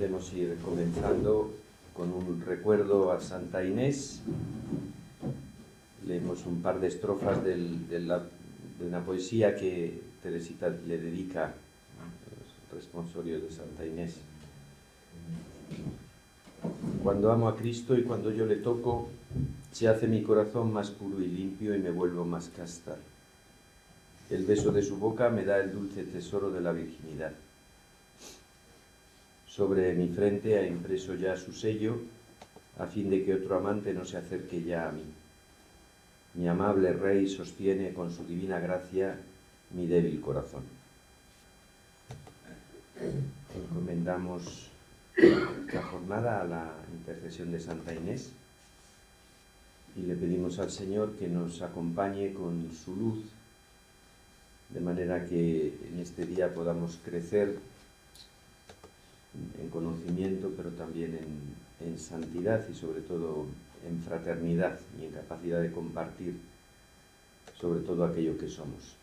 podemos ir comenzando con un recuerdo a Santa Inés. Leemos un par de estrofas de una poesía que Teresita le dedica al responsorio de Santa Inés. Cuando amo a Cristo y cuando yo le toco, se hace mi corazón más puro y limpio y me vuelvo más casta. El beso de su boca me da el dulce tesoro de la virginidad. Sobre mi frente ha impreso ya su sello, a fin de que otro amante no se acerque ya a mí. Mi amable Rey sostiene con su divina gracia mi débil corazón. Encomendamos la jornada a la intercesión de Santa Inés y le pedimos al Señor que nos acompañe con su luz, de manera que en este día podamos crecer en conocimiento, pero también en santidad y sobre todo en fraternidad y en capacidad de compartir sobre todo aquello que somos.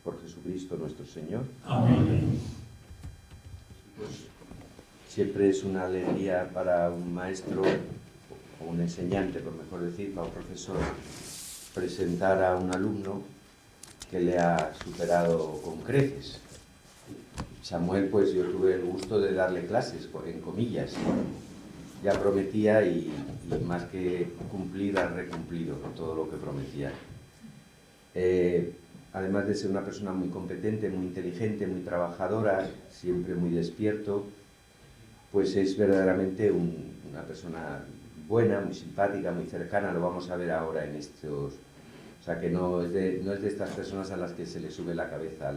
Por Jesucristo nuestro Señor. Amén. Pues, siempre es una alegría para un maestro o un enseñante, por mejor decir, para un profesor, presentar a un alumno que le ha superado con creces. Samuel, pues yo tuve el gusto de darle clases, en comillas. Ya prometía y más que cumplir, ha recumplido con todo lo que prometía. Además de ser una persona muy competente, muy inteligente, muy trabajadora, siempre muy despierto, pues es verdaderamente una persona buena, muy simpática, muy cercana. Lo vamos a ver ahora en estos... O sea, que no es de estas personas a las que se le sube la cabeza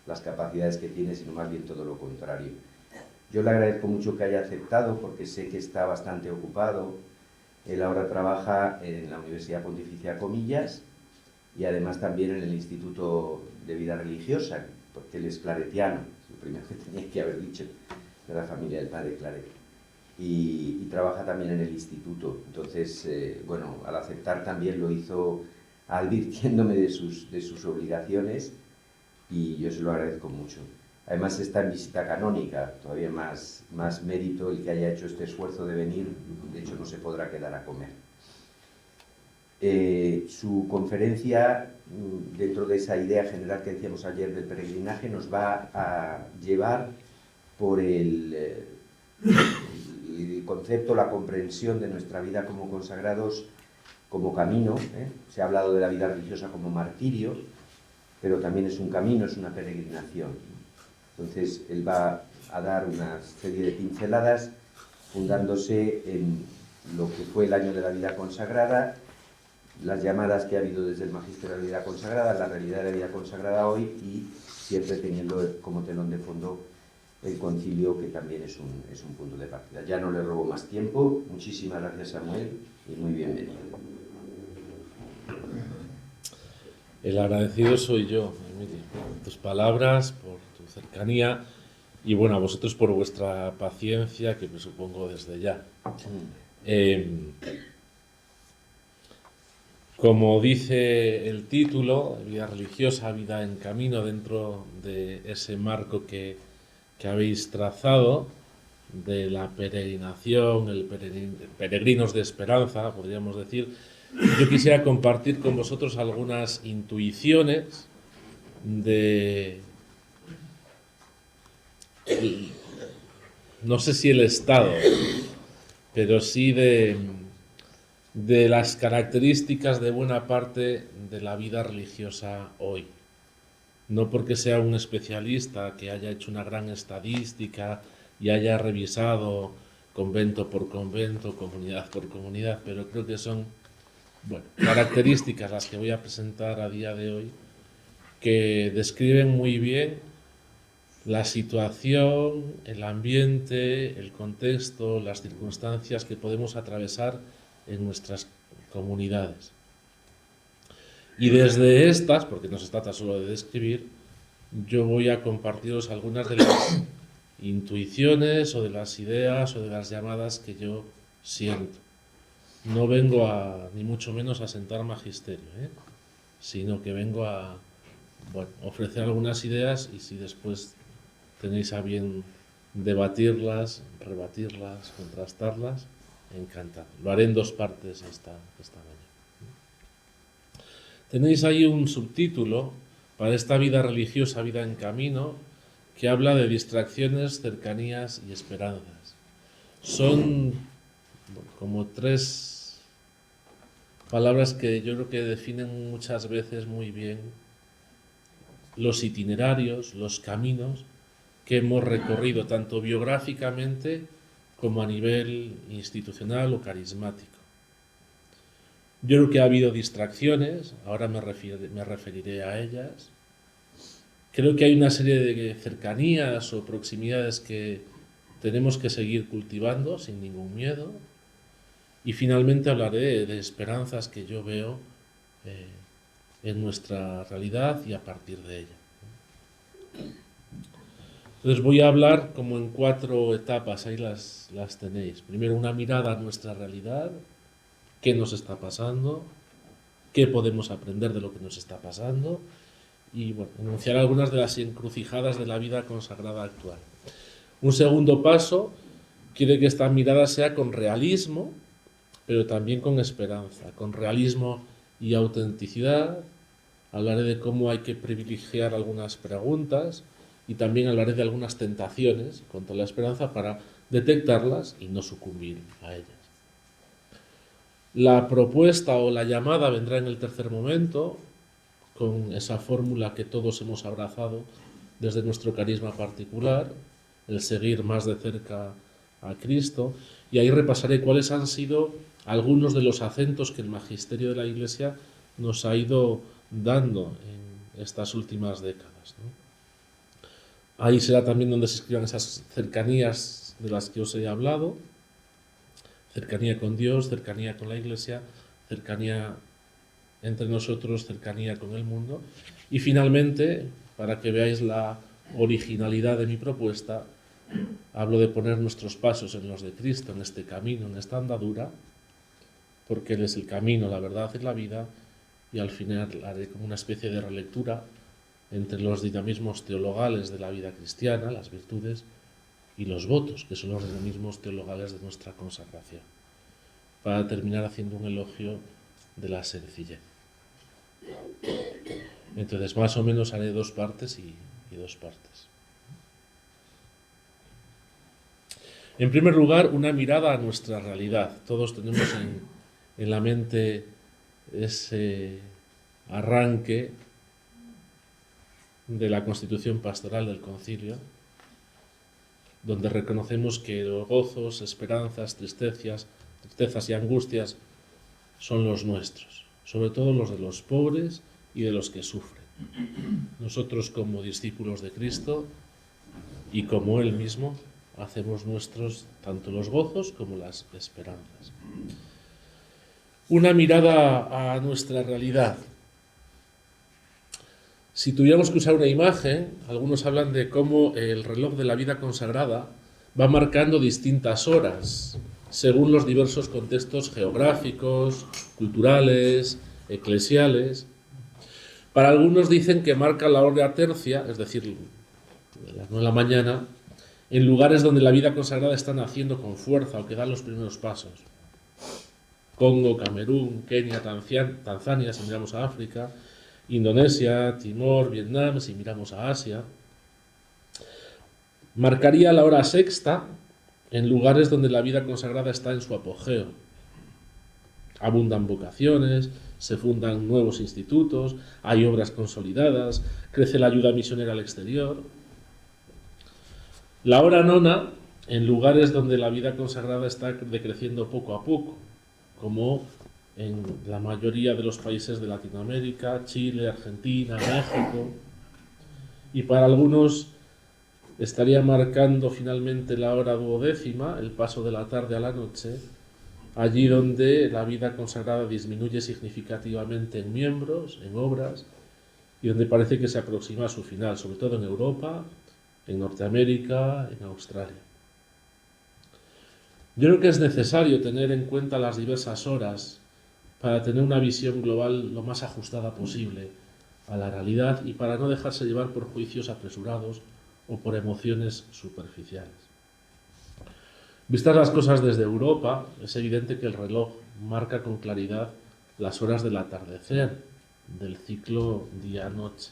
las capacidades que tiene, sino más bien todo lo contrario. Yo le agradezco mucho que haya aceptado, porque sé que está bastante ocupado. Él ahora trabaja en la Universidad Pontificia Comillas y además también en el Instituto de Vida Religiosa, porque él es claretiano, es lo primero que tenía que haber dicho, de la familia del padre Claret. Y trabaja también en el instituto. Entonces, bueno, al aceptar también lo hizo advirtiéndome de sus obligaciones y yo se lo agradezco mucho. Además está en visita canónica, todavía más mérito el que haya hecho este esfuerzo de venir, de hecho no se podrá quedar a comer. Su conferencia, dentro de esa idea general que decíamos ayer del peregrinaje, nos va a llevar por el concepto, la comprensión de nuestra vida como consagrados, como camino. Se ha hablado de la vida religiosa como martirio, pero también es un camino, es una peregrinación. Entonces, él va a dar una serie de pinceladas fundándose en lo que fue el año de la vida consagrada, las llamadas que ha habido desde el magisterio de la vida consagrada, la realidad de la vida consagrada hoy y siempre teniendo como telón de fondo el concilio, que también es un punto de partida. Ya no le robo más tiempo. Muchísimas gracias, Samuel, y muy bienvenido. El agradecido soy yo, Emilio, por tus palabras, por tu cercanía y bueno, a vosotros por vuestra paciencia, que me supongo desde ya. Como dice el título, vida religiosa, vida en camino, dentro de ese marco que habéis trazado, de la peregrinación, peregrinos de esperanza, podríamos decir, yo quisiera compartir con vosotros algunas intuiciones no sé si el estado, pero sí de las características de buena parte de la vida religiosa hoy. No porque sea un especialista que haya hecho una gran estadística y haya revisado convento por convento, comunidad por comunidad, pero creo que son características las que voy a presentar a día de hoy que describen muy bien la situación, el ambiente, el contexto, las circunstancias que podemos atravesar en nuestras comunidades. Y desde estas, porque no se trata solo de describir, yo voy a compartiros algunas de las intuiciones o de las ideas o de las llamadas que yo siento. No vengo ni mucho menos a sentar magisterio, sino que vengo a ofrecer algunas ideas y si después tenéis a bien debatirlas, rebatirlas, contrastarlas, encantado. Lo haré en 2 partes esta mañana. Tenéis ahí un subtítulo para esta vida religiosa, vida en camino, que habla de distracciones, cercanías y esperanzas. Son como 3 palabras que yo creo que definen muchas veces muy bien los itinerarios, los caminos que hemos recorrido tanto biográficamente como a nivel institucional o carismático. Yo creo que ha habido distracciones, ahora me referiré a ellas. Creo que hay una serie de cercanías o proximidades que tenemos que seguir cultivando sin ningún miedo. Y finalmente hablaré de esperanzas que yo veo en nuestra realidad y a partir de ella. Entonces voy a hablar como en 4 etapas, ahí las tenéis. Primero una mirada a nuestra realidad, qué nos está pasando, qué podemos aprender de lo que nos está pasando y bueno, enunciar algunas de las encrucijadas de la vida consagrada actual. Un segundo paso quiere que esta mirada sea con realismo, pero también con esperanza, con realismo y autenticidad. Hablaré de cómo hay que privilegiar algunas preguntas y también hablaré de algunas tentaciones contra la esperanza para detectarlas y no sucumbir a ellas. La propuesta o la llamada vendrá en el tercer momento, con esa fórmula que todos hemos abrazado desde nuestro carisma particular, el seguir más de cerca a Cristo, y ahí repasaré cuáles han sido algunos de los acentos que el magisterio de la Iglesia nos ha ido dando en estas últimas décadas, ¿no? Ahí será también donde se escriban esas cercanías de las que os he hablado, cercanía con Dios, cercanía con la Iglesia, cercanía entre nosotros, cercanía con el mundo. Y finalmente, para que veáis la originalidad de mi propuesta, hablo de poner nuestros pasos en los de Cristo, en este camino, en esta andadura, porque Él es el camino, la verdad y la vida, y al final haré como una especie de relectura entre los dinamismos teologales de la vida cristiana, las virtudes, y los votos, que son los dinamismos teologales de nuestra consagración, para terminar haciendo un elogio de la sencillez. Entonces, más o menos haré 2 partes y 2 partes. En primer lugar, una mirada a nuestra realidad. Todos tenemos en la mente ese arranque de la Constitución Pastoral del Concilio, donde reconocemos que los gozos, esperanzas, tristezas y angustias son los nuestros, sobre todo los de los pobres y de los que sufren. Nosotros, como discípulos de Cristo y como Él mismo, hacemos nuestros tanto los gozos como las esperanzas. Una mirada a nuestra realidad. Si tuviéramos que usar una imagen, algunos hablan de cómo el reloj de la vida consagrada va marcando distintas horas según los diversos contextos geográficos, culturales, eclesiales. Para algunos dicen que marca la hora tercia, es decir, de las 9 de la mañana, en lugares donde la vida consagrada está naciendo con fuerza o que dan los primeros pasos. Congo, Camerún, Kenia, Tanzania, si miramos a África, Indonesia, Timor, Vietnam, si miramos a Asia. Marcaría la hora sexta en lugares donde la vida consagrada está en su apogeo. Abundan vocaciones, se fundan nuevos institutos, hay obras consolidadas, crece la ayuda misionera al exterior. La hora nona en lugares donde la vida consagrada está decreciendo poco a poco, como en la mayoría de los países de Latinoamérica, Chile, Argentina, México. Y para algunos estaría marcando finalmente la hora duodécima, el paso de la tarde a la noche, allí donde la vida consagrada disminuye significativamente en miembros, en obras, y donde parece que se aproxima a su final, sobre todo en Europa, en Norteamérica, en Australia. Yo creo que es necesario tener en cuenta las diversas horas para tener una visión global lo más ajustada posible a la realidad y para no dejarse llevar por juicios apresurados o por emociones superficiales. Vistas las cosas desde Europa, es evidente que el reloj marca con claridad las horas del atardecer, del ciclo día-noche.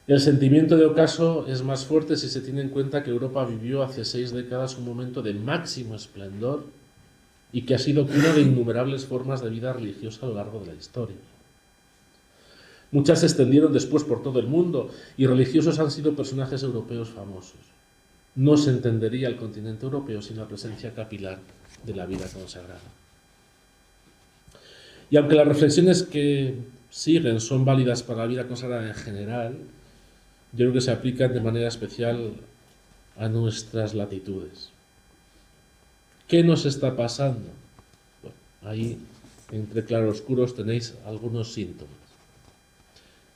El sentimiento de ocaso es más fuerte si se tiene en cuenta que Europa vivió hace 6 décadas un momento de máximo esplendor y que ha sido cuna de innumerables formas de vida religiosa a lo largo de la historia. Muchas se extendieron después por todo el mundo y religiosos han sido personajes europeos famosos. No se entendería el continente europeo sin la presencia capilar de la vida consagrada. Y aunque las reflexiones que siguen son válidas para la vida consagrada en general, yo creo que se aplican de manera especial a nuestras latitudes. ¿Qué nos está pasando? Bueno, ahí, entre claroscuros, tenéis algunos síntomas.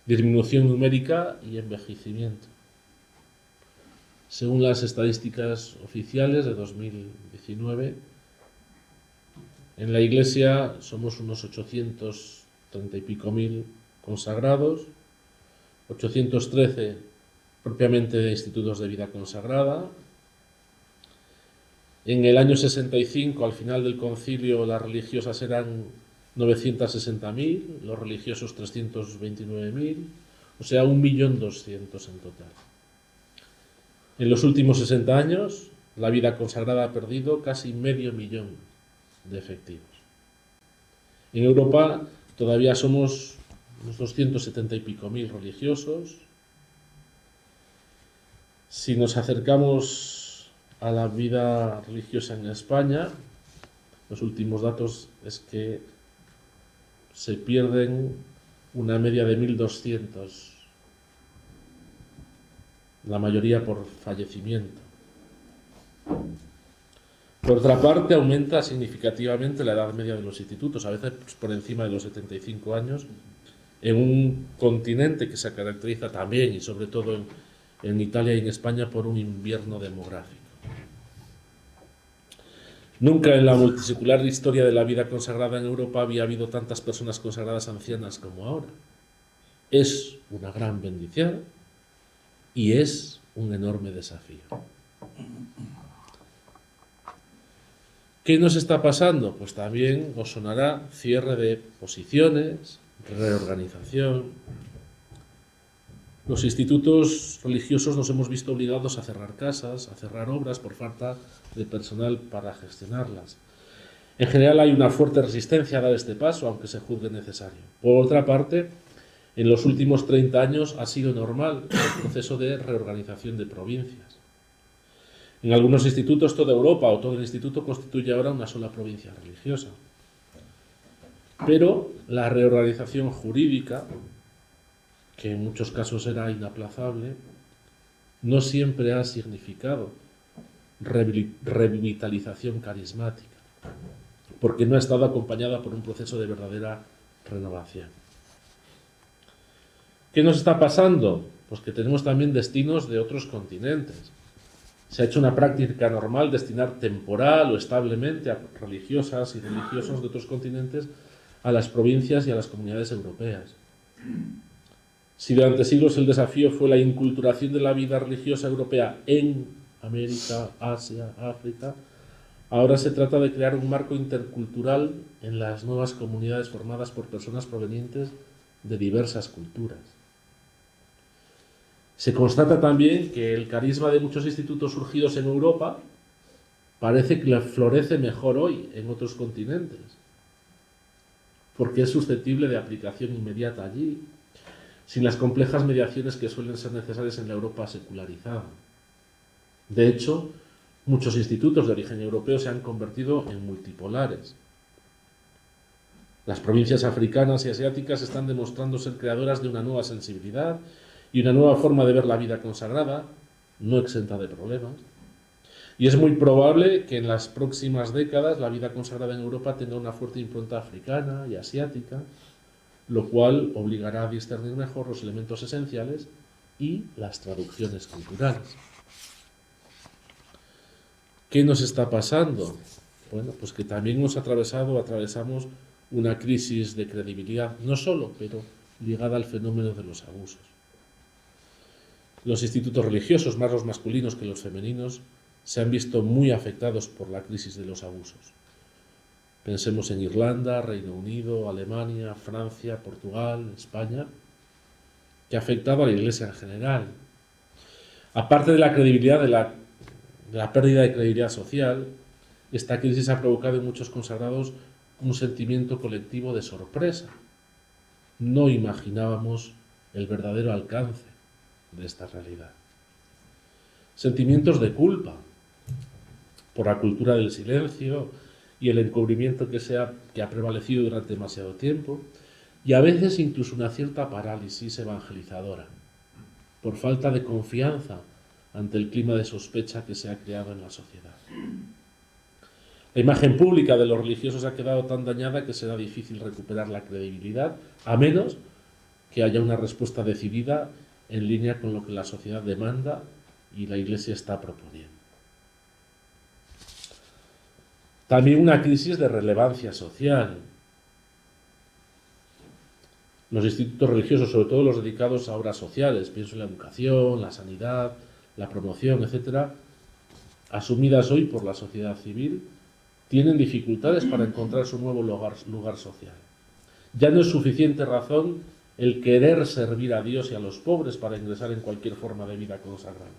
Disminución numérica y envejecimiento. Según las estadísticas oficiales de 2019, en la Iglesia somos unos 830 y pico mil consagrados, 813 propiamente de institutos de vida consagrada. En el año 65, al final del concilio, las religiosas eran 960.000, los religiosos 329.000, o sea, 1.200.000 en total. En los últimos 60 años, la vida consagrada ha perdido casi 500.000 de efectivos. En Europa todavía somos unos 270 y pico mil religiosos. Si nos acercamos a la vida religiosa en España, los últimos datos es que se pierden una media de 1.200, la mayoría por fallecimiento. Por otra parte, aumenta significativamente la edad media de los institutos, a veces por encima de los 75 años, en un continente que se caracteriza también y sobre todo en Italia y en España por un invierno demográfico. Nunca en la multisecular historia de la vida consagrada en Europa había habido tantas personas consagradas ancianas como ahora. Es una gran bendición y es un enorme desafío. ¿Qué nos está pasando? Pues también os sonará cierre de posiciones, reorganización. Los institutos religiosos nos hemos visto obligados a cerrar casas, a cerrar obras por falta de personal para gestionarlas. En general hay una fuerte resistencia a dar este paso, aunque se juzgue necesario. Por otra parte, en los últimos 30 años ha sido normal el proceso de reorganización de provincias. En algunos institutos toda Europa o todo el instituto constituye ahora una sola provincia religiosa. Pero la reorganización jurídica, que en muchos casos era inaplazable, no siempre ha significado revitalización carismática, porque no ha estado acompañada por un proceso de verdadera renovación. ¿Qué nos está pasando? Pues que tenemos también destinos de otros continentes. Se ha hecho una práctica normal destinar temporal o establemente a religiosas y religiosos de otros continentes a las provincias y a las comunidades europeas. Si durante siglos el desafío fue la inculturación de la vida religiosa europea en América, Asia, África, ahora se trata de crear un marco intercultural en las nuevas comunidades formadas por personas provenientes de diversas culturas. Se constata también que el carisma de muchos institutos surgidos en Europa parece que florece mejor hoy en otros continentes, porque es susceptible de aplicación inmediata allí, sin las complejas mediaciones que suelen ser necesarias en la Europa secularizada. De hecho, muchos institutos de origen europeo se han convertido en multipolares. Las provincias africanas y asiáticas están demostrando ser creadoras de una nueva sensibilidad y una nueva forma de ver la vida consagrada, no exenta de problemas. Y es muy probable que en las próximas décadas la vida consagrada en Europa tenga una fuerte impronta africana y asiática, lo cual obligará a discernir mejor los elementos esenciales y las traducciones culturales. ¿Qué nos está pasando? Bueno, pues que también atravesamos una crisis de credibilidad, no solo, pero ligada al fenómeno de los abusos. Los institutos religiosos, más los masculinos que los femeninos, se han visto muy afectados por la crisis de los abusos. Pensemos en Irlanda, Reino Unido, Alemania, Francia, Portugal, España, que ha afectado a la Iglesia en general. Aparte de la credibilidad, de la pérdida de credibilidad social, esta crisis ha provocado en muchos consagrados un sentimiento colectivo de sorpresa. No imaginábamos el verdadero alcance de esta realidad. Sentimientos de culpa por la cultura del silencio y el encubrimiento que ha prevalecido durante demasiado tiempo, y a veces incluso una cierta parálisis evangelizadora, por falta de confianza ante el clima de sospecha que se ha creado en la sociedad. La imagen pública de los religiosos ha quedado tan dañada que será difícil recuperar la credibilidad, a menos que haya una respuesta decidida en línea con lo que la sociedad demanda y la Iglesia está proponiendo. También una crisis de relevancia social. Los institutos religiosos, sobre todo los dedicados a obras sociales, pienso en la educación, la sanidad, la promoción, etc., asumidas hoy por la sociedad civil, tienen dificultades para encontrar su nuevo lugar social. Ya no es suficiente razón el querer servir a Dios y a los pobres para ingresar en cualquier forma de vida consagrada.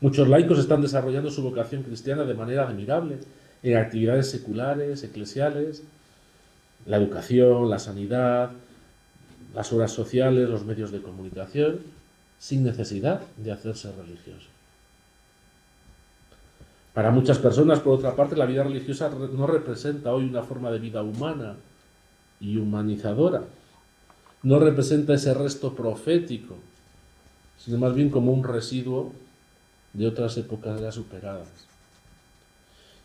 Muchos laicos están desarrollando su vocación cristiana de manera admirable en actividades seculares, eclesiales, la educación, la sanidad, las obras sociales, los medios de comunicación, sin necesidad de hacerse religiosos. Para muchas personas, por otra parte, la vida religiosa no representa hoy una forma de vida humana y humanizadora. No representa ese resto profético, sino más bien como un residuo de otras épocas ya superadas.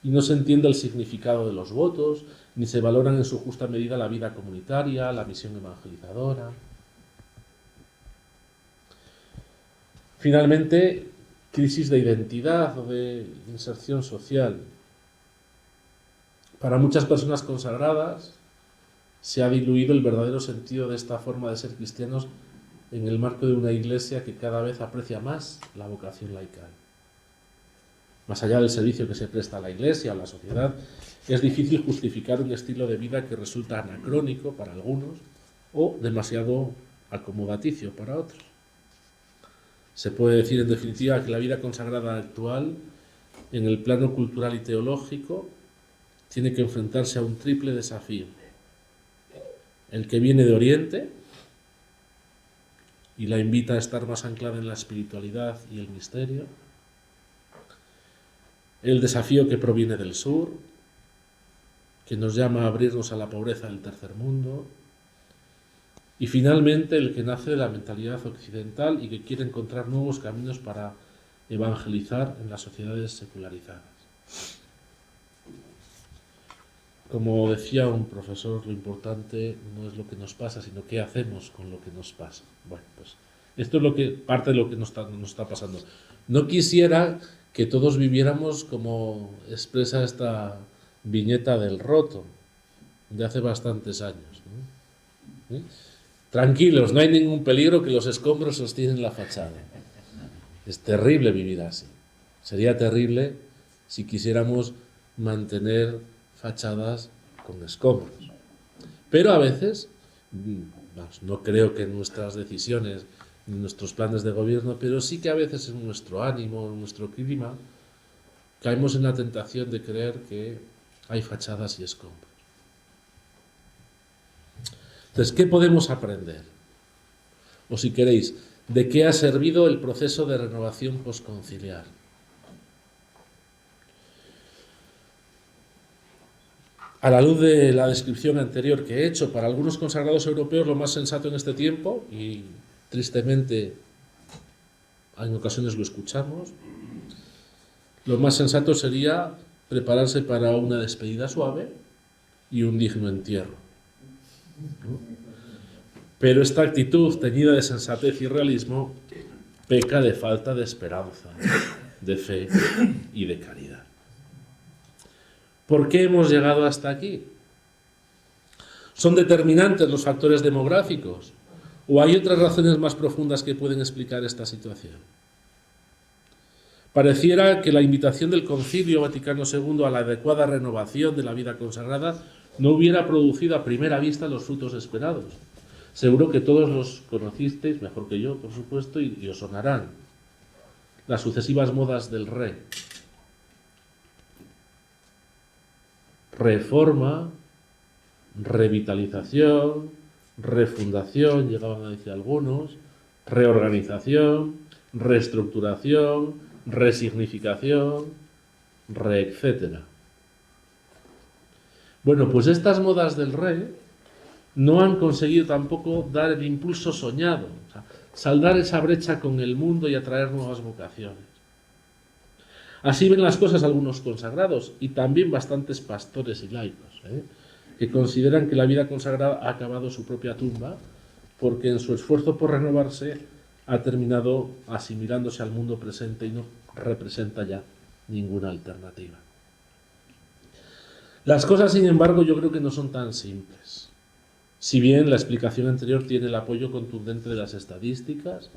Y no se entiende el significado de los votos, ni se valoran en su justa medida la vida comunitaria, la misión evangelizadora. Finalmente, crisis de identidad o de inserción social. Para muchas personas consagradas se ha diluido el verdadero sentido de esta forma de ser cristianos en el marco de una iglesia que cada vez aprecia más la vocación laical. Más allá del servicio que se presta a la iglesia o a la sociedad, es difícil justificar un estilo de vida que resulta anacrónico para algunos o demasiado acomodaticio para otros. Se puede decir, en definitiva, que la vida consagrada actual, en el plano cultural y teológico, tiene que enfrentarse a un triple desafío. El que viene de Oriente y la invita a estar más anclada en la espiritualidad y el misterio. El desafío que proviene del sur, que nos llama a abrirnos a la pobreza del tercer mundo. Y finalmente el que nace de la mentalidad occidental y que quiere encontrar nuevos caminos para evangelizar en las sociedades secularizadas. Como decía un profesor, lo importante no es lo que nos pasa, sino qué hacemos con lo que nos pasa. Bueno, pues esto es parte de lo que nos está pasando. No quisiera que todos viviéramos como expresa esta viñeta del Roto, de hace bastantes años, ¿no? ¿Sí? Tranquilos, no hay ningún peligro, que los escombros sostienen la fachada. Es terrible vivir así. Sería terrible si quisiéramos mantener fachadas con escombros. Pero a veces, no creo que en nuestras decisiones, en nuestros planes de gobierno, pero sí que a veces en nuestro ánimo, en nuestro clima, caemos en la tentación de creer que hay fachadas y escombros. Entonces, ¿qué podemos aprender? O si queréis, ¿de qué ha servido el proceso de renovación posconciliar? A la luz de la descripción anterior que he hecho, para algunos consagrados europeos lo más sensato en este tiempo, y tristemente en ocasiones lo escuchamos, lo más sensato sería prepararse para una despedida suave y un digno entierro. Pero esta actitud teñida de sensatez y realismo peca de falta de esperanza, de fe y de caridad. ¿Por qué hemos llegado hasta aquí? ¿Son determinantes los factores demográficos ¿O hay otras razones más profundas que pueden explicar esta situación? Pareciera que la invitación del Concilio Vaticano II a la adecuada renovación de la vida consagrada no hubiera producido a primera vista los frutos esperados. Seguro que todos los conocisteis, mejor que yo, por supuesto, y os sonarán las sucesivas modas del rey. Reforma, revitalización, refundación, llegaban a decir algunos, reorganización, reestructuración, resignificación, etcétera. Bueno, pues estas modas del rey no han conseguido tampoco dar el impulso soñado, o sea, saldar esa brecha con el mundo y atraer nuevas vocaciones. Así ven las cosas algunos consagrados y también bastantes pastores y laicos, que consideran que la vida consagrada ha acabado su propia tumba porque en su esfuerzo por renovarse ha terminado asimilándose al mundo presente y no representa ya ninguna alternativa. Las cosas, sin embargo, yo creo que no son tan simples. Si bien la explicación anterior tiene el apoyo contundente de las estadísticas,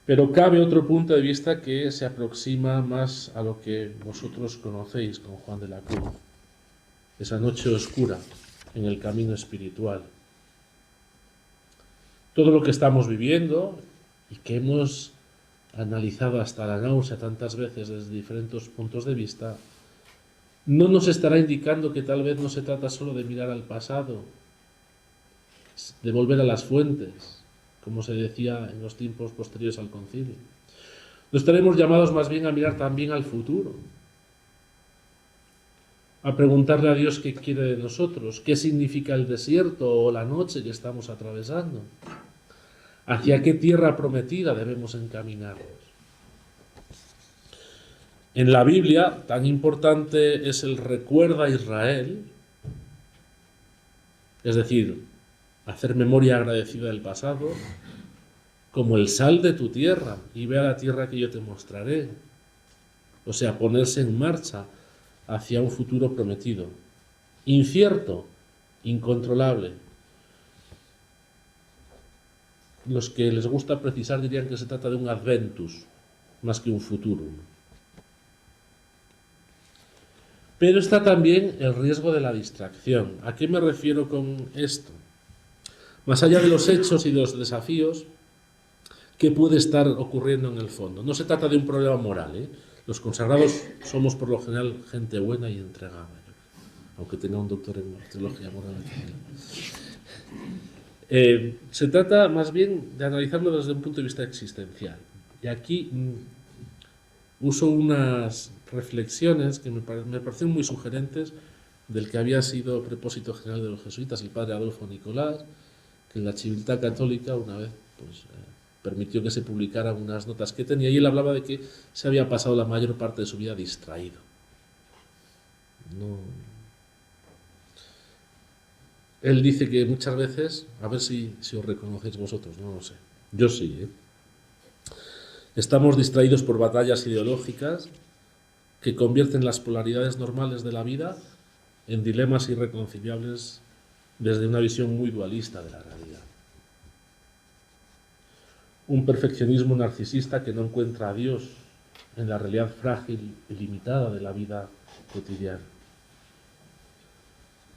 pero cabe otro punto de vista que se aproxima más a lo que vosotros conocéis con Juan de la Cruz, esa noche oscura en el camino espiritual. Todo lo que estamos viviendo y que hemos analizado hasta la náusea tantas veces desde diferentes puntos de vista, no nos estará indicando que tal vez no se trata solo de mirar al pasado, de volver a las fuentes, como se decía en los tiempos posteriores al concilio. No estaremos llamados más bien a mirar también al futuro, a preguntarle a Dios qué quiere de nosotros, qué significa el desierto o la noche que estamos atravesando, hacia qué tierra prometida debemos encaminarnos. En la Biblia, tan importante es el recuerda a Israel, es decir, hacer memoria agradecida del pasado, como el sal de tu tierra y ve a la tierra que yo te mostraré. O sea, ponerse en marcha hacia un futuro prometido, incierto, incontrolable. Los que les gusta precisar dirían que se trata de un adventus, más que un futurum. Pero está también el riesgo de la distracción. ¿A qué me refiero con esto? Más allá de los hechos y de los desafíos, ¿qué puede estar ocurriendo en el fondo? No se trata de un problema moral, Los consagrados somos por lo general gente buena y entregada, aunque tenga un doctor en teología moral. Se trata más bien de analizarlo desde un punto de vista existencial. Y aquí uso unas reflexiones que me parecen muy sugerentes del que había sido prepósito general de los jesuitas, el padre Adolfo Nicolás, que en la Civiltà Católica una vez permitió que se publicaran unas notas que tenía, y él hablaba de que se había pasado la mayor parte de su vida distraído. Él dice que muchas veces, a ver si os reconocéis vosotros, no lo sé, yo sí, estamos distraídos por batallas ideológicas que convierten las polaridades normales de la vida en dilemas irreconciliables desde una visión muy dualista de la realidad. Un perfeccionismo narcisista que no encuentra a Dios en la realidad frágil y limitada de la vida cotidiana.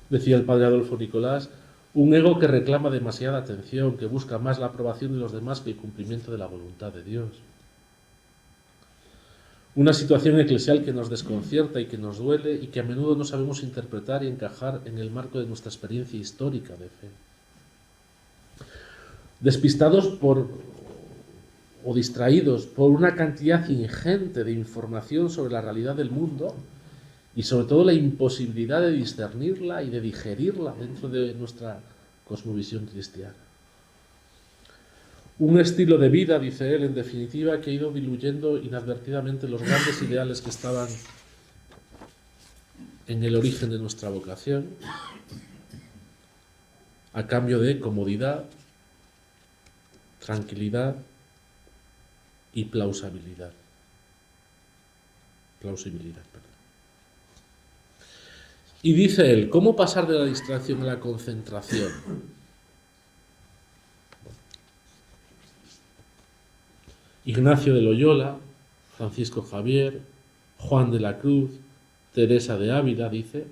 Decía el padre Adolfo Nicolás, un ego que reclama demasiada atención, que busca más la aprobación de los demás que el cumplimiento de la voluntad de Dios. Una situación eclesial que nos desconcierta y que nos duele y que a menudo no sabemos interpretar y encajar en el marco de nuestra experiencia histórica de fe. Despistados o distraídos por una cantidad ingente de información sobre la realidad del mundo y sobre todo la imposibilidad de discernirla y de digerirla dentro de nuestra cosmovisión cristiana. Un estilo de vida, dice él, en definitiva, que ha ido diluyendo inadvertidamente los grandes ideales que estaban en el origen de nuestra vocación, a cambio de comodidad, tranquilidad y plausibilidad. Y dice él, ¿cómo pasar de la distracción a la concentración? Ignacio de Loyola, Francisco Javier, Juan de la Cruz, Teresa de Ávila, dice: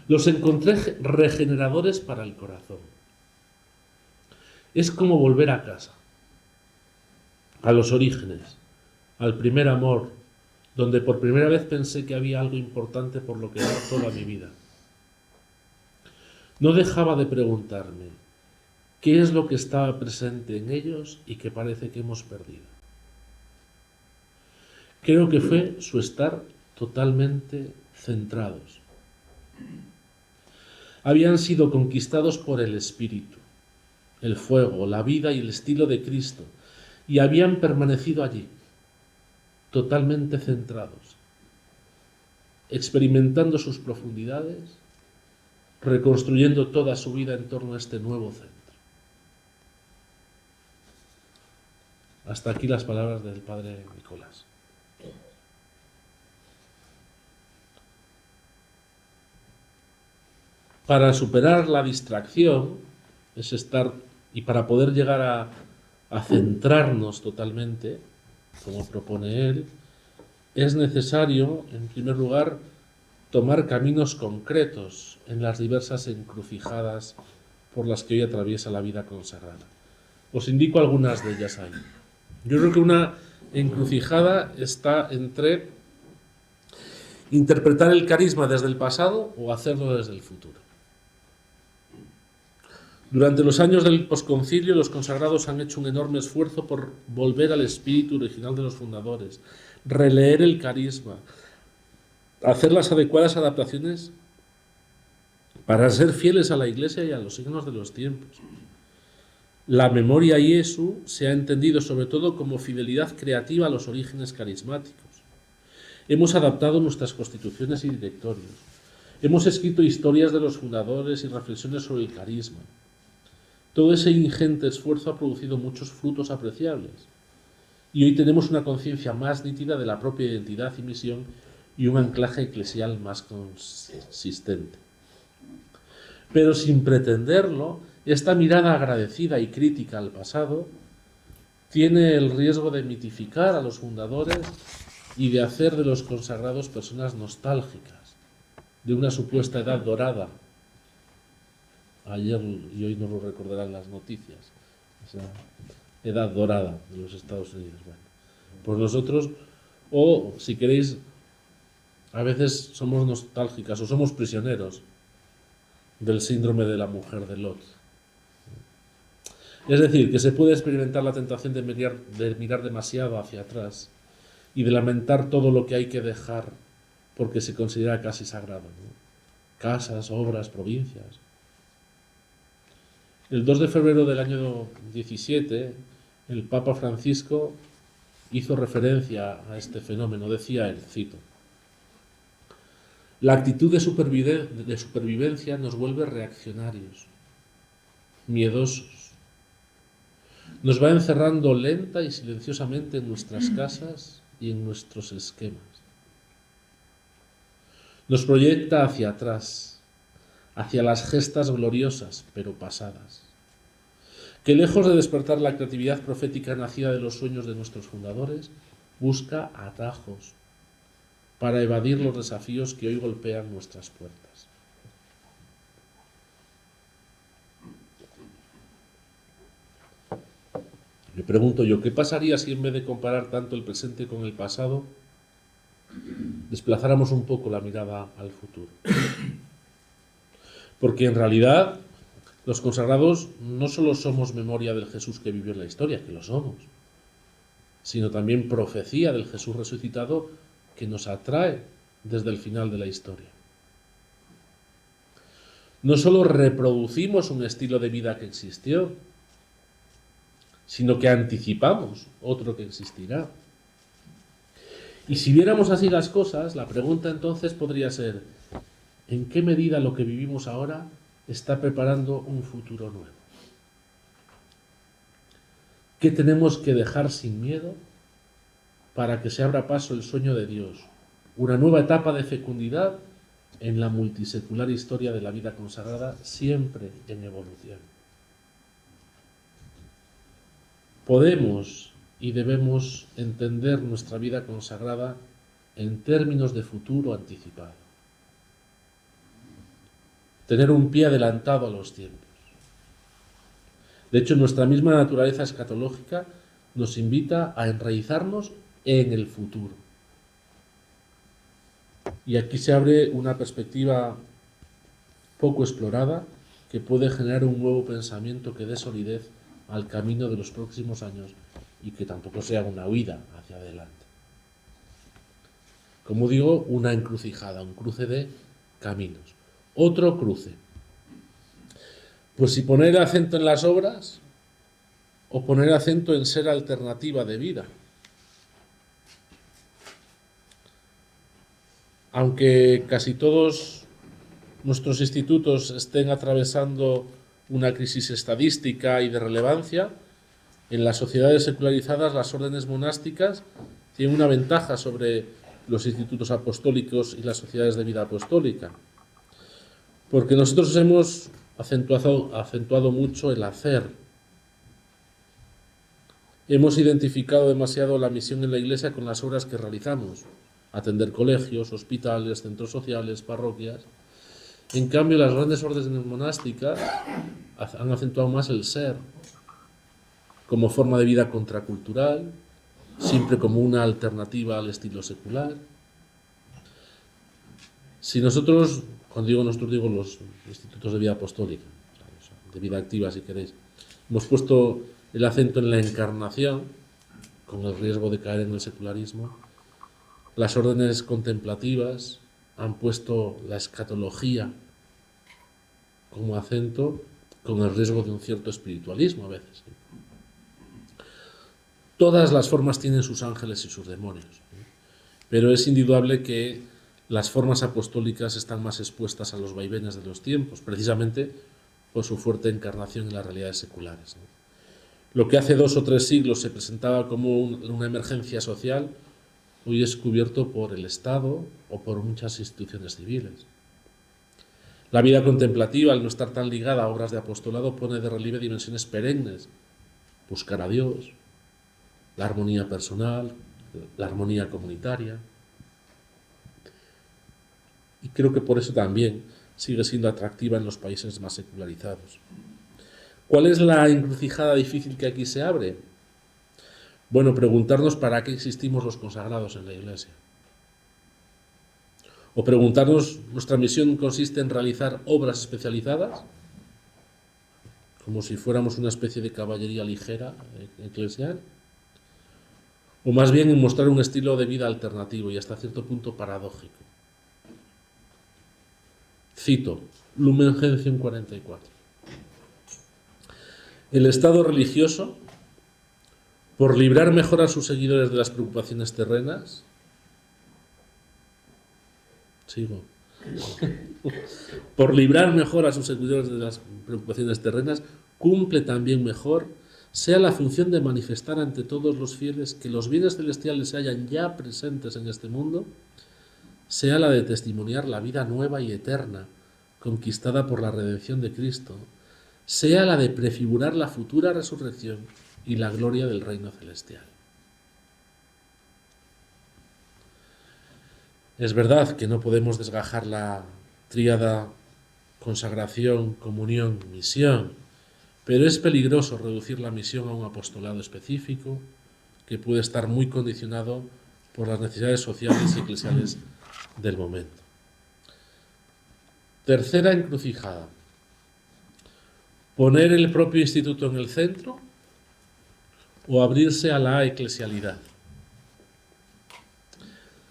los encontré regeneradores para el corazón. Es como volver a casa, a los orígenes, al primer amor, donde por primera vez pensé que había algo importante por lo que dar toda mi vida. No dejaba de preguntarme qué es lo que estaba presente en ellos y que parece que hemos perdido. Creo que fue su estar totalmente centrados. Habían sido conquistados por el espíritu, el fuego, la vida y el estilo de Cristo, y habían permanecido allí, totalmente centrados, experimentando sus profundidades, reconstruyendo toda su vida en torno a este nuevo centro. Hasta aquí las palabras del padre Nicolás. Para superar la distracción, es estar, y para poder llegar a centrarnos totalmente, como propone él, es necesario, en primer lugar, tomar caminos concretos en las diversas encrucijadas por las que hoy atraviesa la vida consagrada. Os indico algunas de ellas ahí. Yo creo que una encrucijada está entre interpretar el carisma desde el pasado o hacerlo desde el futuro. Durante los años del posconcilio, los consagrados han hecho un enorme esfuerzo por volver al espíritu original de los fundadores, releer el carisma, hacer las adecuadas adaptaciones para ser fieles a la Iglesia y a los signos de los tiempos. La memoria Jesu se ha entendido sobre todo como fidelidad creativa a los orígenes carismáticos. Hemos adaptado nuestras constituciones y directorios. Hemos escrito historias de los fundadores y reflexiones sobre el carisma. Todo ese ingente esfuerzo ha producido muchos frutos apreciables. Y hoy tenemos una conciencia más nítida de la propia identidad y misión y un anclaje eclesial más consistente. Pero sin pretenderlo, esta mirada agradecida y crítica al pasado tiene el riesgo de mitificar a los fundadores y de hacer de los consagrados personas nostálgicas, de una supuesta edad dorada. Ayer y hoy nos lo recordarán las noticias, esa edad dorada de los Estados Unidos. Bueno, pues nosotros, o si queréis, a veces somos nostálgicas o somos prisioneros del síndrome de la mujer de Lot. Es decir, que se puede experimentar la tentación de mirar demasiado hacia atrás y de lamentar todo lo que hay que dejar porque se considera casi sagrado, ¿no? Casas, obras, provincias. El 2 de febrero del año 17, el Papa Francisco hizo referencia a este fenómeno. Decía él, cito: la actitud de supervivencia nos vuelve reaccionarios, miedosos. Nos va encerrando lenta y silenciosamente en nuestras casas y en nuestros esquemas. Nos proyecta hacia atrás, hacia las gestas gloriosas, pero pasadas, que lejos de despertar la creatividad profética nacida de los sueños de nuestros fundadores, busca atajos para evadir los desafíos que hoy golpean nuestras puertas. Me pregunto yo, ¿qué pasaría si en vez de comparar tanto el presente con el pasado, desplazáramos un poco la mirada al futuro? Porque en realidad los consagrados no solo somos memoria del Jesús que vivió en la historia, que lo somos, sino también profecía del Jesús resucitado que nos atrae desde el final de la historia. No solo reproducimos un estilo de vida que existió, sino que anticipamos otro que existirá. Y si viéramos así las cosas, la pregunta entonces podría ser: ¿en qué medida lo que vivimos ahora está preparando un futuro nuevo? ¿Qué tenemos que dejar sin miedo para que se abra paso el sueño de Dios? Una nueva etapa de fecundidad en la multisecular historia de la vida consagrada, siempre en evolución. Podemos y debemos entender nuestra vida consagrada en términos de futuro anticipado. Tener un pie adelantado a los tiempos. De hecho, nuestra misma naturaleza escatológica nos invita a enraizarnos en el futuro. Y aquí se abre una perspectiva poco explorada que puede generar un nuevo pensamiento que dé solidez al camino de los próximos años y que tampoco sea una huida hacia adelante. Como digo, una encrucijada, un cruce de caminos. Otro cruce. Pues si poner el acento en las obras o poner acento en ser alternativa de vida. Aunque casi todos nuestros institutos estén atravesando una crisis estadística y de relevancia, en las sociedades secularizadas las órdenes monásticas tienen una ventaja sobre los institutos apostólicos y las sociedades de vida apostólica, porque nosotros hemos acentuado mucho el hacer. Hemos identificado demasiado la misión en la Iglesia con las obras que realizamos: atender colegios, hospitales, centros sociales, parroquias. En cambio, las grandes órdenes monásticas han acentuado más el ser, como forma de vida contracultural, siempre como una alternativa al estilo secular. Si nosotros, cuando digo nosotros, digo los institutos de vida apostólica, de vida activa si queréis, hemos puesto el acento en la encarnación, con el riesgo de caer en el secularismo. Las órdenes contemplativas han puesto la escatología como acento, con el riesgo de un cierto espiritualismo a veces. Todas las formas tienen sus ángeles y sus demonios, pero es indudable que las formas apostólicas están más expuestas a los vaivenes de los tiempos, precisamente por su fuerte encarnación en las realidades seculares. Lo que hace 2 o 3 siglos se presentaba como una emergencia social, hoy es cubierto por el Estado o por muchas instituciones civiles. La vida contemplativa, al no estar tan ligada a obras de apostolado, pone de relieve dimensiones perennes: buscar a Dios, la armonía personal, la armonía comunitaria. Y creo que por eso también sigue siendo atractiva en los países más secularizados. ¿Cuál es la encrucijada difícil que aquí se abre? Bueno, preguntarnos para qué existimos los consagrados en la Iglesia. O preguntarnos, ¿nuestra misión consiste en realizar obras especializadas? Como si fuéramos una especie de caballería ligera eclesial. O más bien en mostrar un estilo de vida alternativo y hasta cierto punto paradójico. Cito, Lumen Gentium 44. El Estado religioso, por librar mejor a sus seguidores de las preocupaciones terrenas, por librar mejor a sus seguidores de las preocupaciones terrenas, cumple también mejor, sea la función de manifestar ante todos los fieles que los bienes celestiales se hallan ya presentes en este mundo, sea la de testimoniar la vida nueva y eterna, conquistada por la redención de Cristo, sea la de prefigurar la futura resurrección y la gloria del reino celestial. Es verdad que no podemos desgajar la tríada consagración, comunión, misión, pero es peligroso reducir la misión a un apostolado específico que puede estar muy condicionado por las necesidades sociales y eclesiales del momento. Tercera encrucijada. Poner el propio instituto en el centro o abrirse a la eclesialidad.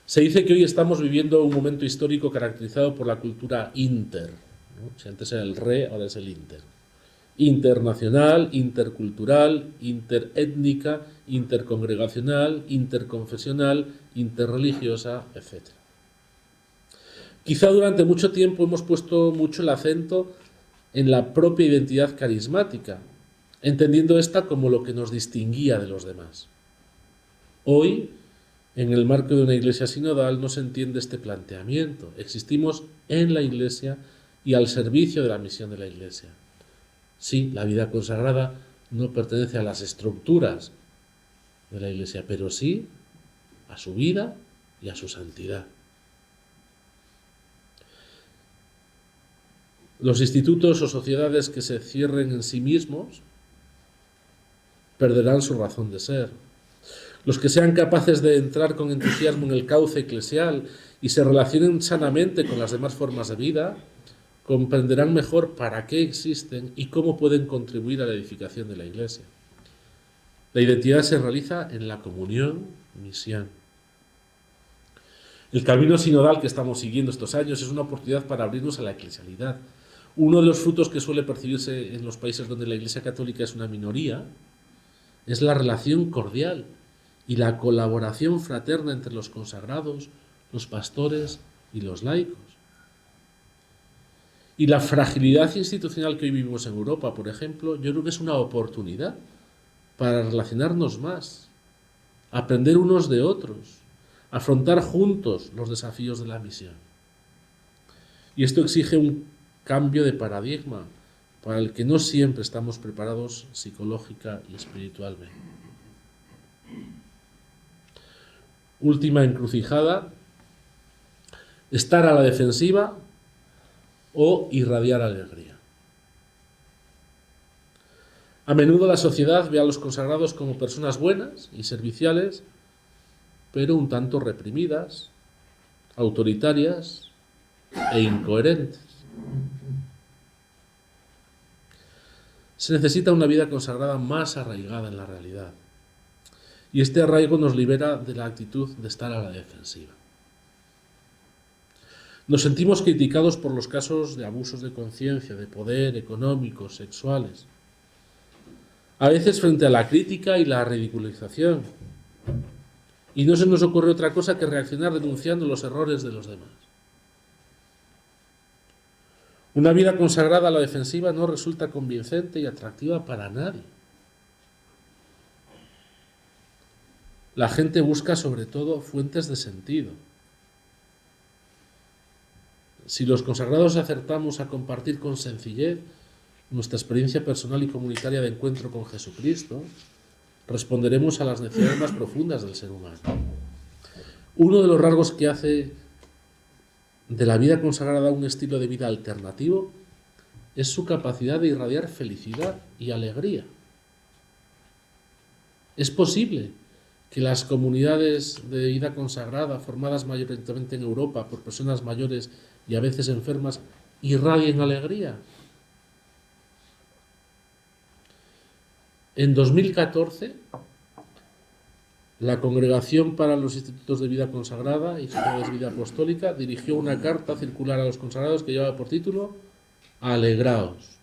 Se dice que hoy estamos viviendo un momento histórico caracterizado por la cultura inter, ¿no? Si antes era el re, ahora es el inter. Internacional, intercultural, interétnica, intercongregacional, interconfesional, interreligiosa, etc. Quizá durante mucho tiempo hemos puesto mucho el acento en la propia identidad carismática, entendiendo esta como lo que nos distinguía de los demás. Hoy, en el marco de una iglesia sinodal, no se entiende este planteamiento. Existimos en la iglesia y al servicio de la misión de la iglesia. Sí, la vida consagrada no pertenece a las estructuras de la Iglesia, pero sí a su vida y a su santidad. Los institutos o sociedades que se cierren en sí mismos perderán su razón de ser. Los que sean capaces de entrar con entusiasmo en el cauce eclesial y se relacionen sanamente con las demás formas de vida, comprenderán mejor para qué existen y cómo pueden contribuir a la edificación de la Iglesia. La identidad se realiza en la comunión, misión. El camino sinodal que estamos siguiendo estos años es una oportunidad para abrirnos a la eclesialidad. Uno de los frutos que suele percibirse en los países donde la Iglesia Católica es una minoría es la relación cordial y la colaboración fraterna entre los consagrados, los pastores y los laicos. Y la fragilidad institucional que hoy vivimos en Europa, por ejemplo, yo creo que es una oportunidad para relacionarnos más, aprender unos de otros, afrontar juntos los desafíos de la misión. Y esto exige un cambio de paradigma para el que no siempre estamos preparados psicológica y espiritualmente. Última encrucijada: estar a la defensiva o irradiar alegría. A menudo la sociedad ve a los consagrados como personas buenas y serviciales, pero un tanto reprimidas, autoritarias e incoherentes. Se necesita una vida consagrada más arraigada en la realidad. Y este arraigo nos libera de la actitud de estar a la defensiva. Nos sentimos criticados por los casos de abusos de conciencia, de poder, económicos, sexuales. A veces frente a la crítica y la ridiculización. Y no se nos ocurre otra cosa que reaccionar denunciando los errores de los demás. Una vida consagrada a la defensiva no resulta convincente y atractiva para nadie. La gente busca sobre todo fuentes de sentido. Si los consagrados acertamos a compartir con sencillez nuestra experiencia personal y comunitaria de encuentro con Jesucristo, responderemos a las necesidades más profundas del ser humano. Uno de los rasgos que hace de la vida consagrada un estilo de vida alternativo es su capacidad de irradiar felicidad y alegría. Es posible que las comunidades de vida consagrada, formadas mayoritariamente en Europa por personas mayores y a veces enfermas, irradien alegría. En 2014, la Congregación para los Institutos de Vida Consagrada y Sociedades de Vida Apostólica dirigió una carta circular a los consagrados que llevaba por título Alegraos.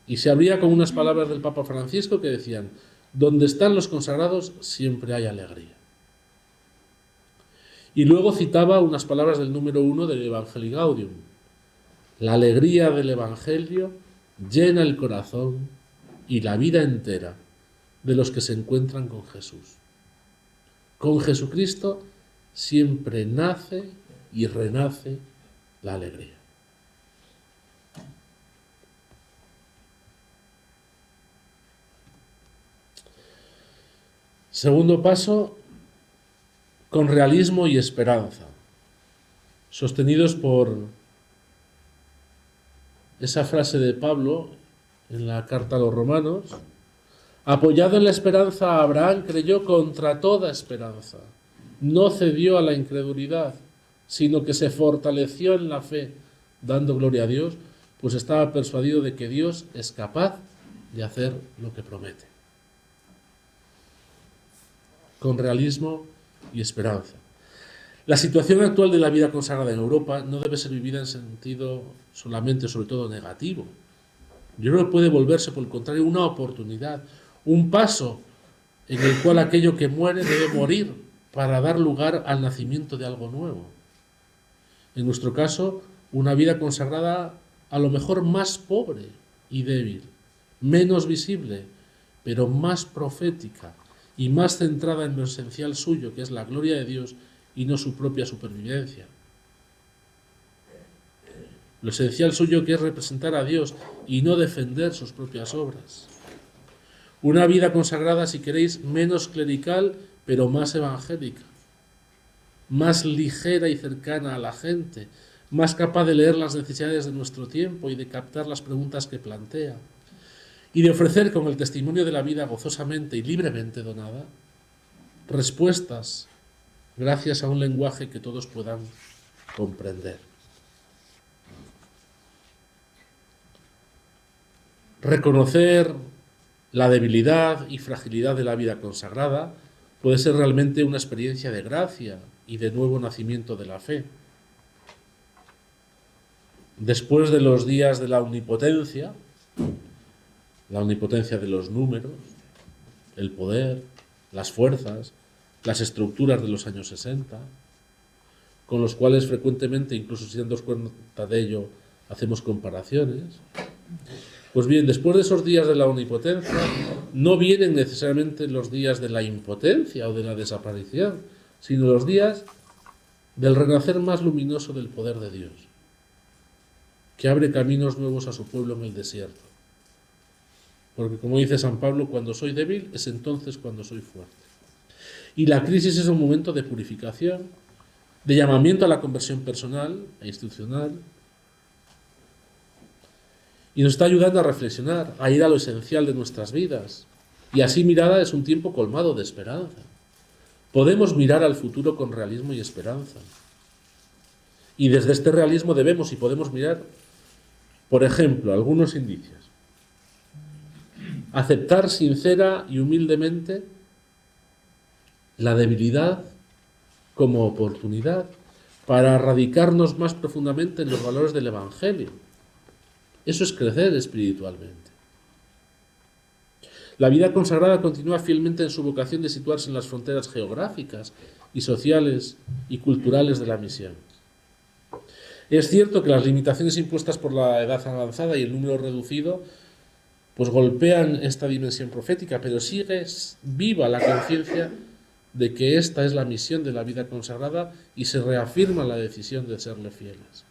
Y se abría con unas palabras del Papa Francisco que decían: donde están los consagrados siempre hay alegría. Y luego citaba unas palabras del número 1 del Evangelii Gaudium: la alegría del Evangelio llena el corazón y la vida entera de los que se encuentran con Jesús. Con Jesucristo siempre nace y renace la alegría. Segundo paso, con realismo y esperanza, sostenidos por esa frase de Pablo en la carta a los Romanos: apoyado en la esperanza, Abraham creyó contra toda esperanza, no cedió a la incredulidad, sino que se fortaleció en la fe, dando gloria a Dios, pues estaba persuadido de que Dios es capaz de hacer lo que promete. Con realismo y esperanza. La situación actual de la vida consagrada en Europa no debe ser vivida en sentido solamente, sobre todo, negativo. Yo creo que puede volverse, por el contrario, una oportunidad, un paso en el cual aquello que muere debe morir para dar lugar al nacimiento de algo nuevo. En nuestro caso, una vida consagrada a lo mejor más pobre y débil, menos visible, pero más profética y más centrada en lo esencial suyo, que es la gloria de Dios y no su propia supervivencia. Lo esencial suyo, que es representar a Dios y no defender sus propias obras. Una vida consagrada, si queréis, menos clerical, pero más evangélica, más ligera y cercana a la gente, más capaz de leer las necesidades de nuestro tiempo y de captar las preguntas que plantea, y de ofrecer con el testimonio de la vida gozosamente y libremente donada respuestas gracias a un lenguaje que todos puedan comprender. Reconocer la debilidad y fragilidad de la vida consagrada puede ser realmente una experiencia de gracia y de nuevo nacimiento de la fe. Después de los días de la omnipotencia de los números, el poder, las fuerzas, las estructuras de los años 60, con los cuales frecuentemente, incluso sin darnos cuenta de ello, hacemos comparaciones. Pues bien, después de esos días de la omnipotencia, no vienen necesariamente los días de la impotencia o de la desaparición, sino los días del renacer más luminoso del poder de Dios, que abre caminos nuevos a su pueblo en el desierto. Porque como dice San Pablo, cuando soy débil es entonces cuando soy fuerte. Y la crisis es un momento de purificación, de llamamiento a la conversión personal e institucional, y nos está ayudando a reflexionar, a ir a lo esencial de nuestras vidas. Y así mirada es un tiempo colmado de esperanza. Podemos mirar al futuro con realismo y esperanza. Y desde este realismo debemos y podemos mirar, por ejemplo, algunos indicios. Aceptar sincera y humildemente la debilidad como oportunidad para radicarnos más profundamente en los valores del Evangelio. Eso es crecer espiritualmente. La vida consagrada continúa fielmente en su vocación de situarse en las fronteras geográficas y sociales y culturales de la misión. Es cierto que las limitaciones impuestas por la edad avanzada y el número reducido pues golpean esta dimensión profética, pero sigue viva la conciencia de que esta es la misión de la vida consagrada y se reafirma la decisión de serle fieles.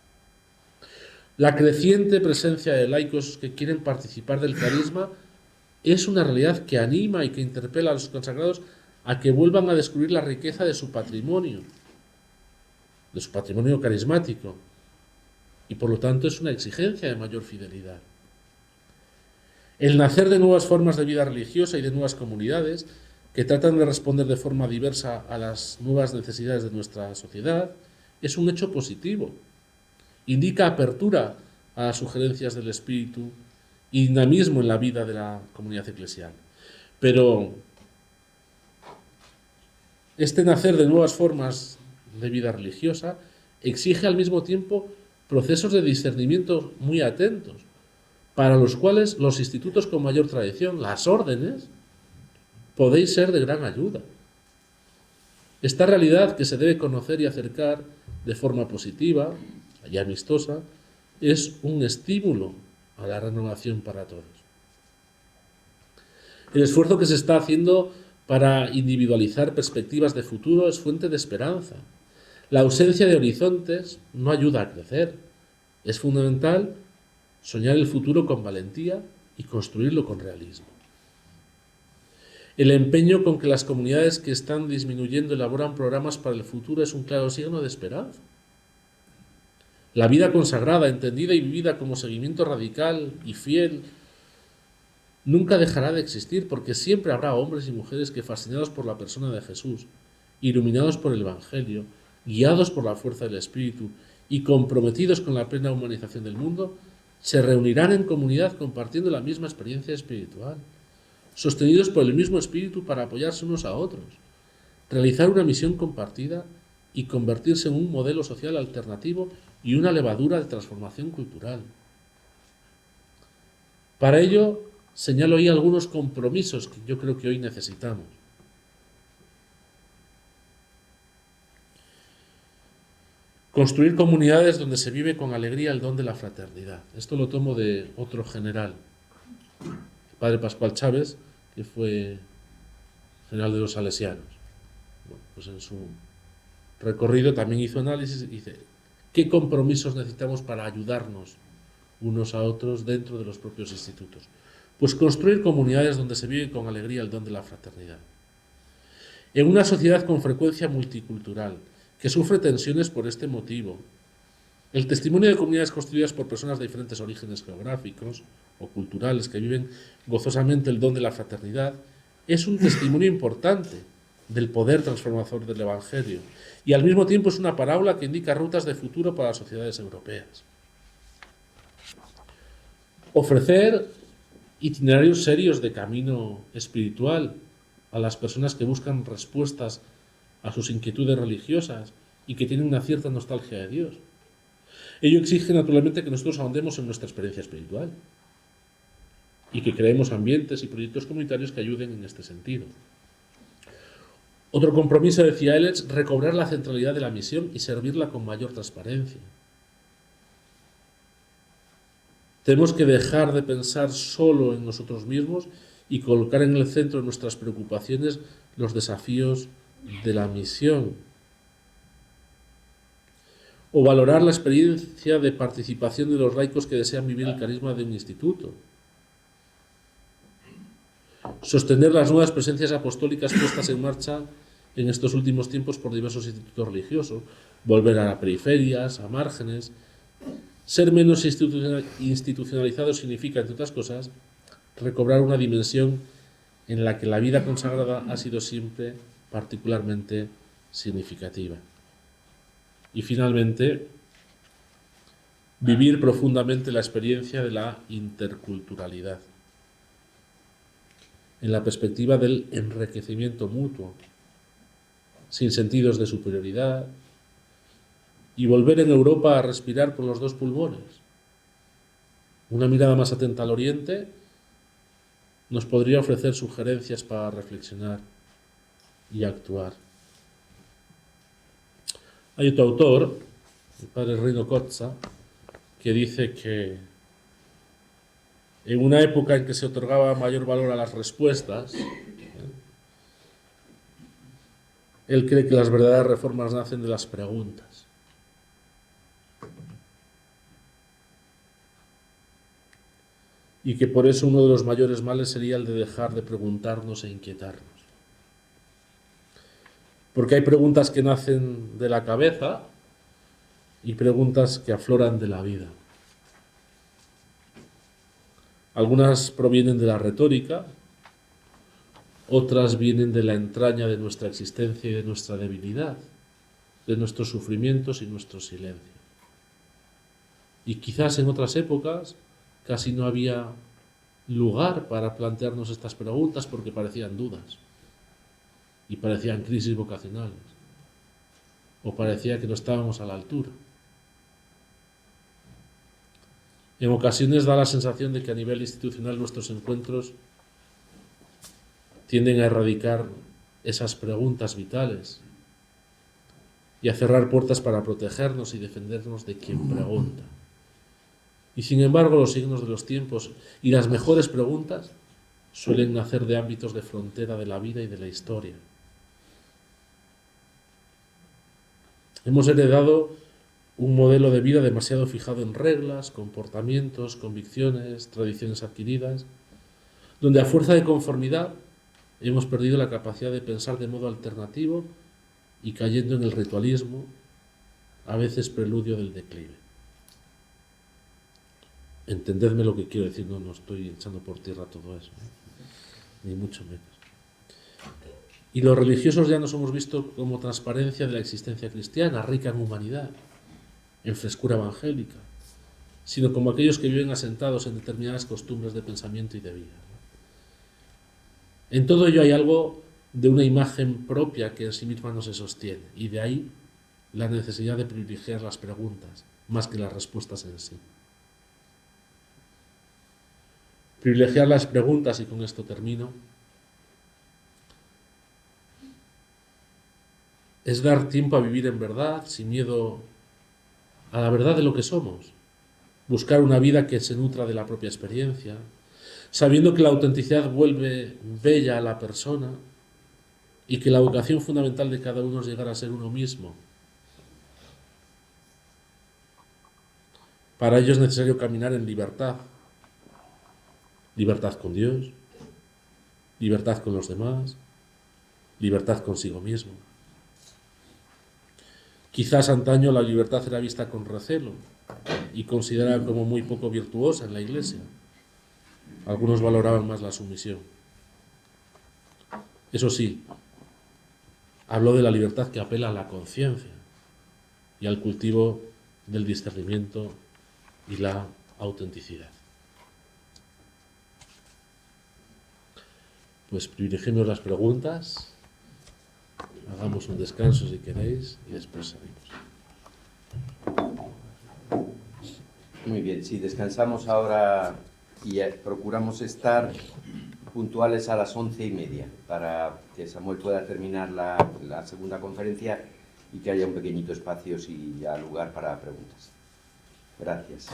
La creciente presencia de laicos que quieren participar del carisma es una realidad que anima y que interpela a los consagrados a que vuelvan a descubrir la riqueza de su patrimonio carismático, y por lo tanto es una exigencia de mayor fidelidad. El nacer de nuevas formas de vida religiosa y de nuevas comunidades que tratan de responder de forma diversa a las nuevas necesidades de nuestra sociedad es un hecho positivo. Indica apertura a las sugerencias del Espíritu y dinamismo en la vida de la comunidad eclesial. Pero este nacer de nuevas formas de vida religiosa exige al mismo tiempo procesos de discernimiento muy atentos, para los cuales los institutos con mayor tradición, las órdenes, podéis ser de gran ayuda. Esta realidad que se debe conocer y acercar de forma positiva y amistosa es un estímulo a la renovación para todos. El esfuerzo que se está haciendo para individualizar perspectivas de futuro es fuente de esperanza. La ausencia de horizontes no ayuda a crecer. Es fundamental soñar el futuro con valentía y construirlo con realismo. El empeño con que las comunidades que están disminuyendo elaboran programas para el futuro es un claro signo de esperanza. La vida consagrada, entendida y vivida como seguimiento radical y fiel, nunca dejará de existir, porque siempre habrá hombres y mujeres que, fascinados por la persona de Jesús, iluminados por el Evangelio, guiados por la fuerza del Espíritu y comprometidos con la plena humanización del mundo, se reunirán en comunidad compartiendo la misma experiencia espiritual, sostenidos por el mismo Espíritu para apoyarse unos a otros, realizar una misión compartida y convertirse en un modelo social alternativo y una levadura de transformación cultural. Para ello, señalo ahí algunos compromisos que yo creo que hoy necesitamos. Construir comunidades donde se vive con alegría el don de la fraternidad. Esto lo tomo de otro general, el padre Pascual Chávez, que fue general de los salesianos. Bueno, pues en su recorrido también hizo análisis y dice, ¿qué compromisos necesitamos para ayudarnos unos a otros dentro de los propios institutos? Pues construir comunidades donde se vive con alegría el don de la fraternidad. En una sociedad con frecuencia multicultural, que sufre tensiones por este motivo, el testimonio de comunidades constituidas por personas de diferentes orígenes geográficos o culturales que viven gozosamente el don de la fraternidad es un testimonio importante del poder transformador del Evangelio y al mismo tiempo es una parábola que indica rutas de futuro para las sociedades europeas. Ofrecer itinerarios serios de camino espiritual a las personas que buscan respuestas a sus inquietudes religiosas y que tienen una cierta nostalgia de Dios. Ello exige naturalmente que nosotros ahondemos en nuestra experiencia espiritual y que creemos ambientes y proyectos comunitarios que ayuden en este sentido. Otro compromiso, decía él, es recobrar la centralidad de la misión y servirla con mayor transparencia. Tenemos que dejar de pensar solo en nosotros mismos y colocar en el centro de nuestras preocupaciones los desafíos de la misión. O valorar la experiencia de participación de los laicos que desean vivir el carisma de un instituto. Sostener las nuevas presencias apostólicas puestas en marcha en estos últimos tiempos por diversos institutos religiosos. Volver a las periferias, a márgenes. Ser menos institucionalizado significa, entre otras cosas, recobrar una dimensión en la que la vida consagrada ha sido siempre particularmente significativa. Y finalmente, vivir profundamente la experiencia de la interculturalidad, en la perspectiva del enriquecimiento mutuo, sin sentidos de superioridad, y volver en Europa a respirar por los dos pulmones. Una mirada más atenta al Oriente nos podría ofrecer sugerencias para reflexionar y actuar. Hay otro autor, el padre Rino Cozza, que dice que en una época en que se otorgaba mayor valor a las respuestas, él cree que las verdaderas reformas nacen de las preguntas. Y que por eso uno de los mayores males sería el de dejar de preguntarnos e inquietarnos. Porque hay preguntas que nacen de la cabeza y preguntas que afloran de la vida. Algunas provienen de la retórica, otras vienen de la entraña de nuestra existencia y de nuestra debilidad, de nuestros sufrimientos y nuestro silencio. Y quizás en otras épocas casi no había lugar para plantearnos estas preguntas porque parecían dudas y parecían crisis vocacionales o parecía que no estábamos a la altura. En ocasiones da la sensación de que a nivel institucional nuestros encuentros tienden a erradicar esas preguntas vitales y a cerrar puertas para protegernos y defendernos de quien pregunta. Y sin embargo, los signos de los tiempos y las mejores preguntas suelen nacer de ámbitos de frontera de la vida y de la historia. Hemos heredado un modelo de vida demasiado fijado en reglas, comportamientos, convicciones, tradiciones adquiridas, donde a fuerza de conformidad hemos perdido la capacidad de pensar de modo alternativo y cayendo en el ritualismo, a veces preludio del declive. Entendedme lo que quiero decir, no estoy echando por tierra todo eso, ni mucho menos. Y los religiosos ya nos hemos visto como transparencia de la existencia cristiana, rica en humanidad, en frescura evangélica, sino como aquellos que viven asentados en determinadas costumbres de pensamiento y de vida. En todo ello hay algo de una imagen propia que en sí misma no se sostiene, y de ahí la necesidad de privilegiar las preguntas más que las respuestas en sí. Privilegiar las preguntas, y con esto termino, es dar tiempo a vivir en verdad, sin miedo a la verdad de lo que somos. Buscar una vida que se nutra de la propia experiencia, sabiendo que la autenticidad vuelve bella a la persona y que la vocación fundamental de cada uno es llegar a ser uno mismo. Para ello es necesario caminar en libertad libertad con Dios, libertad con los demás, libertad consigo mismo. Quizás antaño la libertad era vista con recelo y considerada como muy poco virtuosa en la Iglesia. Algunos valoraban más la sumisión. Eso sí, habló de la libertad que apela a la conciencia y al cultivo del discernimiento y la autenticidad. Pues privilegiemos las preguntas, hagamos un descanso si queréis y después salimos. Muy bien, sí, descansamos ahora y procuramos estar puntuales a las 11:30 para que Samuel pueda terminar la segunda conferencia y que haya un pequeñito espacio si hay lugar para preguntas. Gracias.